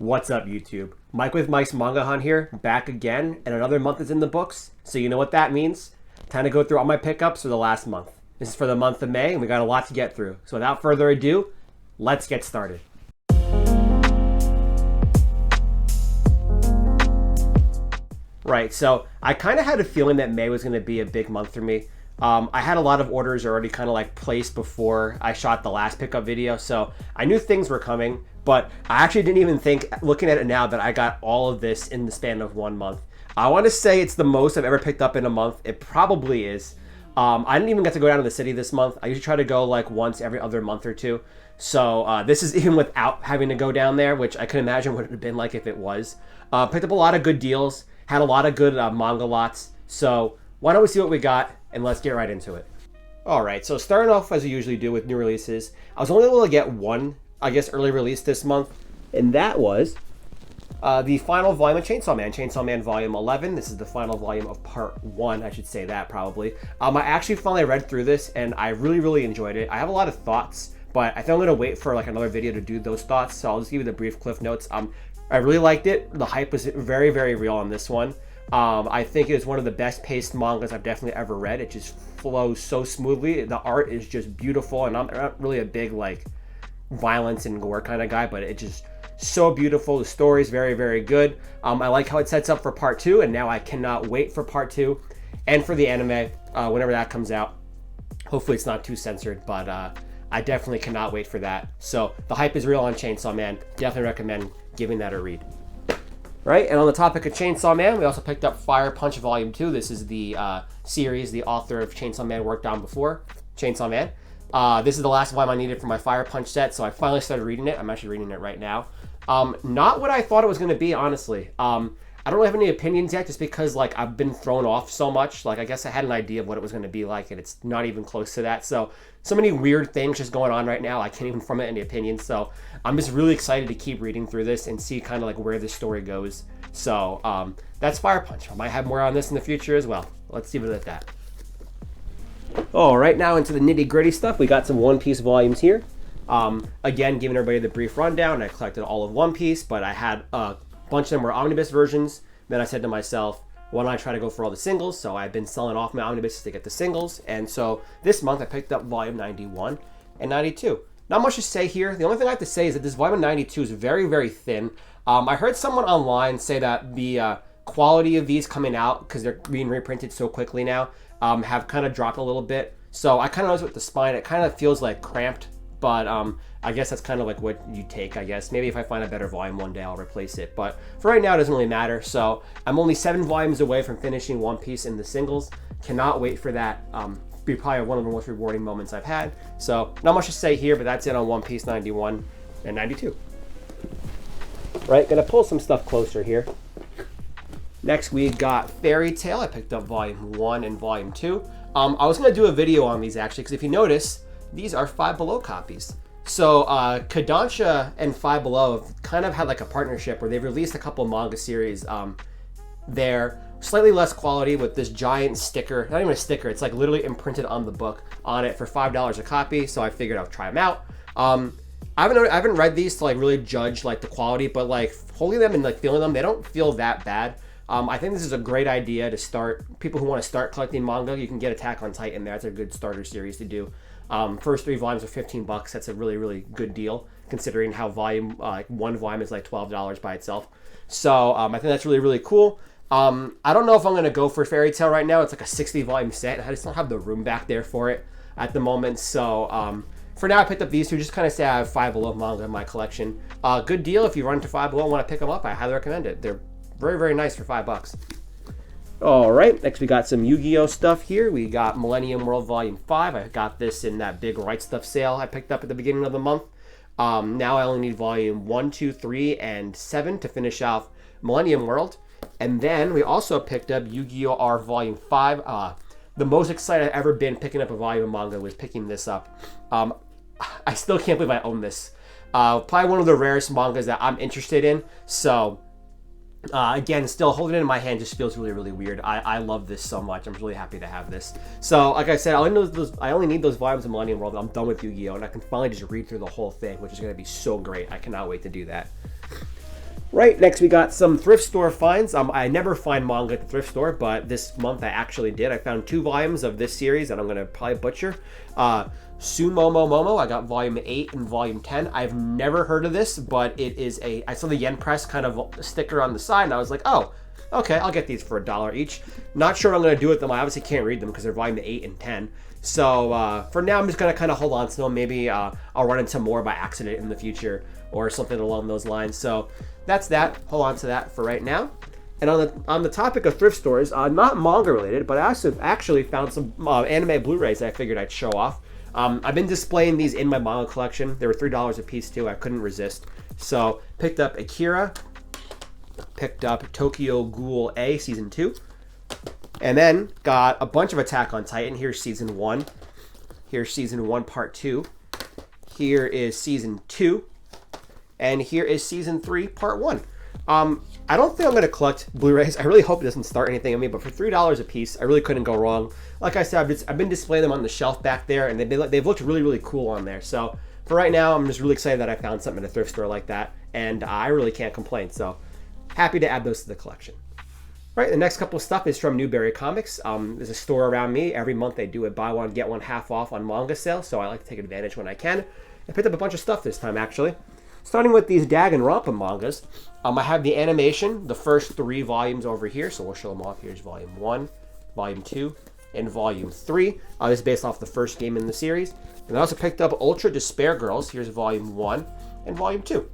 What's up, YouTube? Mike with Mike's Manga Hunt here, back again, and another month is in the books, so you know what that means. Time to go through all my pickups for the last month. This is for the month of May, and we got a lot to get through. So without further ado, let's get started. Right, so I kind of had a feeling that May was going to be a big month for me. I had a lot of orders already kind of like placed before I shot the last pickup video, so I knew things were coming, but I actually didn't even think, looking at it now, that I got all of this in the span of 1 month. I want to say it's the most I've ever picked up in a month. It probably is. I didn't even get to go down to the city this month. I usually try to go like once every other month or two. So this is even without having to go down there, which I can imagine what it would have been like if it was. Picked up a lot of good deals, had a lot of good manga lots. So why don't we see what we got, and let's get right into it. Alright, so starting off as we usually do with new releases, I was only able to get one, I guess, early release this month, and that was the final volume of Chainsaw Man Volume 11. This is the final volume of Part 1, I should say that probably. I actually finally read through this, and I really enjoyed it. I have a lot of thoughts, but I think I'm going to wait for like another video to do those thoughts, so I'll just give you the brief cliff notes. I really liked it. The hype was very real on this one. I think it is one of the best paced mangas I've definitely ever read. It just flows so smoothly. The art is just beautiful, and I'm not really a big like violence and gore kind of guy, but it's just so beautiful. The story is very good. I like how it sets up for part 2, and now I cannot wait for part 2 and for the anime whenever that comes out. Hopefully it's not too censored, but I definitely cannot wait for that. So the hype is real on Chainsaw Man. Definitely recommend giving that a read. Right, and on the topic of Chainsaw Man, we also picked up Fire Punch Volume 2. This is the series the author of Chainsaw Man worked on before, Chainsaw Man. This is the last volume I needed for my Fire Punch set, so I finally started reading it. I'm actually reading it right now. Not what I thought it was going to be, honestly. I don't really have any opinions yet, just because like I've been thrown off so much. Like I guess I had an idea of what it was going to be like, and it's not even close to that. So many weird things just going on right now. I can't even form any opinions. So I'm just really excited to keep reading through this and see kind of like where this story goes. So that's Fire Punch. I might have more on this in the future as well. Let's leave it at that. All right, now into the nitty gritty stuff. We got some One Piece volumes here. Again, giving everybody the brief rundown. I collected all of One Piece, but I had a bunch of them were omnibus versions. Then I said to myself, why don't I try to go for all the singles? So I've been selling off my omnibuses to get the singles. And so this month I picked up volume 91 and 92. Not much to say here. The only thing I have to say is that this volume 92 is very thin. I heard someone online say that the quality of these coming out, because they're being reprinted so quickly now, have kind of dropped a little bit. So I kind of noticed with the spine, it kind of feels like cramped. But I guess that's kind of like what you take, I guess. Maybe if I find a better volume one day, I'll replace it. But for right now, it doesn't really matter. So I'm only 7 volumes away from finishing One Piece in the singles. Cannot wait for that. Be probably one of the most rewarding moments I've had. So not much to say here, but that's it on One Piece 91 and 92. Right, gonna pull some stuff closer here. Next, we got Fairy Tail. I picked up volume 1 and volume 2. I was gonna do a video on these actually, because if you notice, these are Five Below copies. So Kodansha and Five Below have kind of had like a partnership where they've released a couple manga series. They're slightly less quality with this giant sticker, not even a sticker, it's like literally imprinted on the book on it for $5 a copy. So I figured I'll try them out. I haven't read these to like really judge like the quality, but like holding them and like feeling them, they don't feel that bad. I think this is a great idea to start, people who want to start collecting manga. You can get Attack on Titan there. That's a good starter series to do. First 3 volumes are $15. That's a really good deal, considering how one volume is like $12 by itself. So I think that's really cool. I don't know if I'm going to go for Fairy Tail right now. It's like a 60 volume set, and I just don't have the room back there for it at the moment. So for now, I picked up these two, just kind of say I have Five Below manga in my collection. Good deal if you run into Five Below and want to pick them up. I highly recommend it. They're very nice for $5. All right, next we got some Yu-Gi-Oh stuff here. We got Millennium World Volume 5. I got this in that big Right Stuff sale I picked up at the beginning of the month. Now I only need Volume 1, 2, 3, and 7 to finish off Millennium World. And then we also picked up Yu-Gi-Oh! R Volume 5. The most excited I've ever been picking up a volume of manga was picking this up. I still can't believe I own this. Probably one of the rarest mangas that I'm interested in. So again, still holding it in my hand just feels really weird. I love this so much. I'm really happy to have this. So, like I said, I only need those volumes of Millennium World. I'm done with Yu-Gi-Oh! And I can finally just read through the whole thing, which is going to be so great. I cannot wait to do that. Right, next we got some thrift store finds. I never find manga at the thrift store, but this month I actually did. I found 2 volumes of this series that I'm going to probably butcher. Sumomo Momo, I got volume 8 and volume 10. I've never heard of this, but it is I saw the Yen Press kind of sticker on the side, and I was like, oh, okay, I'll get these for $1 each. Not sure what I'm going to do with them. I obviously can't read them because they're volume 8 and 10. So for now, I'm just going to kind of hold on to them. Maybe I'll run into more by accident in the future or something along those lines. So that's that. Hold on to that for right now. And on the topic of thrift stores, not manga related, but I also actually found some anime Blu-rays that I figured I'd show off. I've been displaying these in my manga collection. They were $3 a piece too. I couldn't resist. So picked up Akira, picked up Tokyo Ghoul A Season 2, and then got a bunch of Attack on Titan. Here's Season 1. Here's Season 1 Part 2. Here is Season 2. And here is Season 3 Part 1. I don't think I'm going to collect Blu-rays. I really hope it doesn't start anything on me, but for $3 a piece, I really couldn't go wrong. Like I said, I've been displaying them on the shelf back there, and they've looked really, really cool on there. So for right now, I'm just really excited that I found something in a thrift store like that, and I really can't complain. So happy to add those to the collection. Right, the next couple of stuff is from Newbury Comics. There's a store around me. Every month they do a buy one, get one half off on manga sale, so I like to take advantage when I can. I picked up a bunch of stuff this time, actually. Starting with these Danganronpa mangas, I have the animation, the first 3 volumes over here, so we'll show them off. Here's Volume 1, Volume 2, and Volume 3. This is based off the first game in the series. And I also picked up Ultra Despair Girls. Here's Volume 1 and Volume 2.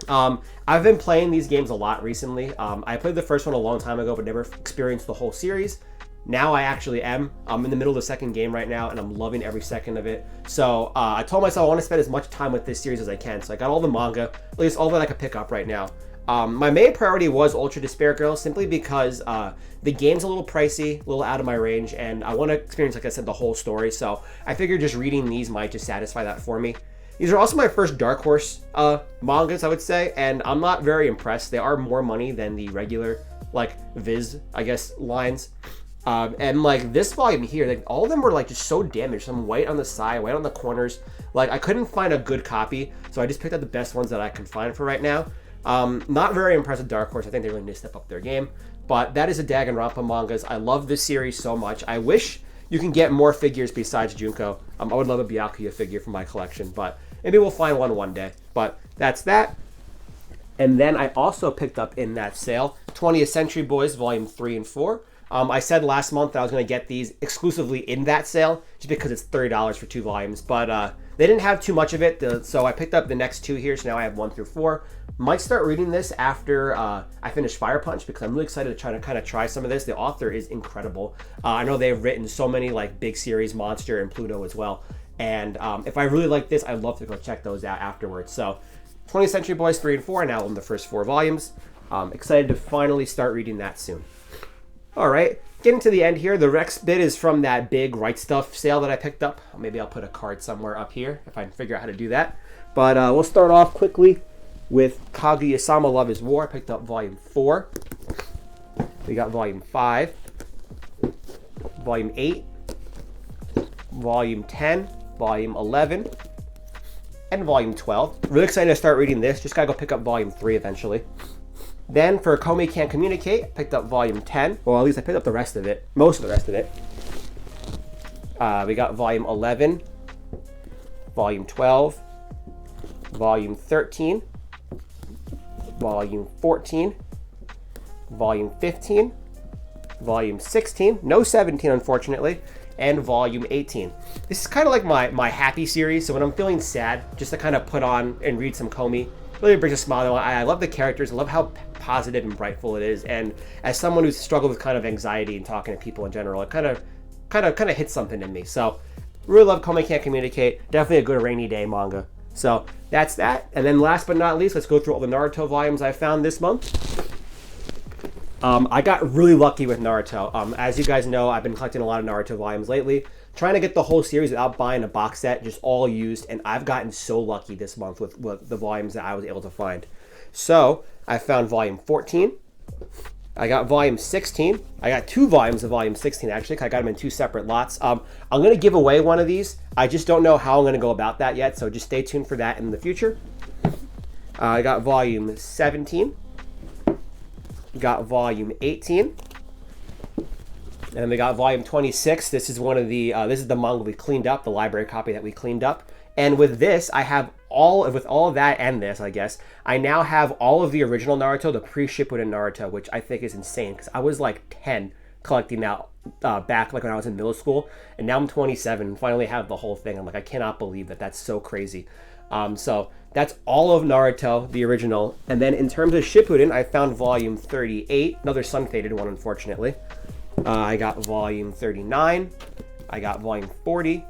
I've been playing these games a lot recently. I played the first one a long time ago, but never experienced the whole series. Now I actually am. I'm in the middle of the second game right now, and I'm loving every second of it. So I told myself I want to spend as much time with this series as I can. So I got all the manga, at least all that I could pick up right now. My main priority was Ultra Despair Girls, simply because the game's a little pricey, a little out of my range, and I want to experience, like I said, the whole story. So I figured just reading these might just satisfy that for me. These are also my first Dark Horse mangas, I would say, and I'm not very impressed. They are more money than the regular, like, Viz, I guess, lines. And like this volume here, like all of them were like just so damaged. Some white on the side, white on the corners. Like I couldn't find a good copy, so I just picked up the best ones that I can find for right now. Not very impressed with Dark Horse. I think they really need to step up their game. But that is a Danganronpa mangas. I love this series so much. I wish you can get more figures besides Junko. I would love a Byakuya figure for my collection, but maybe we'll find one day. But that's that. And then I also picked up in that sale 20th Century Boys Volume 3 and 4. I said last month that I was going to get these exclusively in that sale just because it's $30 for 2 volumes, but they didn't have too much of it, so I picked up the next 2 here, so now I have 1 through 4. Might start reading this after I finish Fire Punch because I'm really excited to kind of try some of this. The author is incredible. I know they've written so many like big series, Monster and Pluto as well, and if I really like this, I'd love to go check those out afterwards. So 20th Century Boys 3 and 4 are now in the first 4 volumes. Excited to finally start reading that soon. All right, getting to the end here. The next bit is from that big Right Stuff sale that I picked up. Maybe I'll put a card somewhere up here if I can figure out how to do that. But we'll start off quickly with Kaguya-sama Love is War. I picked up Volume 4. We got Volume 5, Volume 8, Volume 10, Volume 11, and Volume 12. Really excited to start reading this. Just gotta go pick up Volume 3 eventually. Then for Komi Can't Communicate, I picked up Volume 10. Well, at least I picked up the rest of it. Most of the rest of it. We got Volume 11, Volume 12, Volume 13, Volume 14, Volume 15, Volume 16, no 17 unfortunately, and Volume 18. This is kind of like my happy series, so when I'm feeling sad, just to kind of put on and read some Komi, really brings a smile. I love the characters. I love how positive and brightful it is. And as someone who's struggled with kind of anxiety and talking to people in general, it kind of hits something in me. So really love Komi Can't Communicate. Definitely a good rainy day manga. So that's that. And then last but not least, let's go through all the Naruto volumes I found this month. I got really lucky with Naruto. As you guys know, I've been collecting a lot of Naruto volumes lately, trying to get the whole series without buying a box set, just all used, and I've gotten so lucky this month with the volumes that I was able to find. So I found Volume 14. I got Volume 16. I got 2 volumes of Volume 16 actually, 'cause I got them in 2 separate lots. I'm going to give away one of these. I just don't know how I'm going to go about that yet, so just stay tuned for that in the future. I got volume 17. Got volume 18. And then we got volume 26. This is one of the, this is the manga we cleaned up, the library copy that we cleaned up. And with this, I have with all of that and this, I guess, I now have all of the original Naruto, the pre-Shippuden Naruto, which I think is insane because I was like 10 collecting that back like when I was in middle school. And now I'm 27 and finally have the whole thing. I'm like, I cannot believe that. That's so crazy. So that's all of Naruto, the original. And then in terms of Shippuden, I found volume 38, another sun-faded one, unfortunately. I got volume 39, I got volume 40,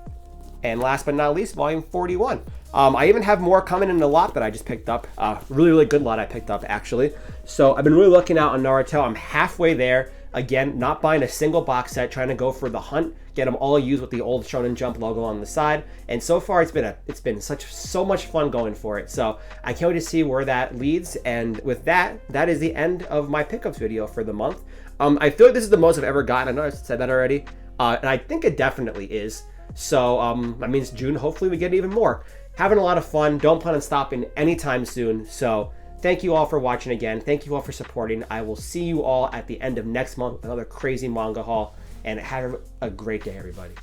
and last but not least, volume 41. I even have more coming in the lot that I just picked up. Really good lot I picked up, actually. So I've been really looking out on Naruto. I'm halfway there. Again, not buying a single box set, trying to go for the hunt, get them all used with the old Shonen Jump logo on the side. And so far, it's been so much fun going for it. So I can't wait to see where that leads. And with that, that is the end of my pickups video for the month. I feel like this is the most I've ever gotten. I know I said that already, and I think it definitely is. So that means June, hopefully we get even more. Having a lot of fun. Don't plan on stopping anytime soon. So thank you all for watching again. Thank you all for supporting. I will see you all at the end of next month with another crazy manga haul. And have a great day, everybody.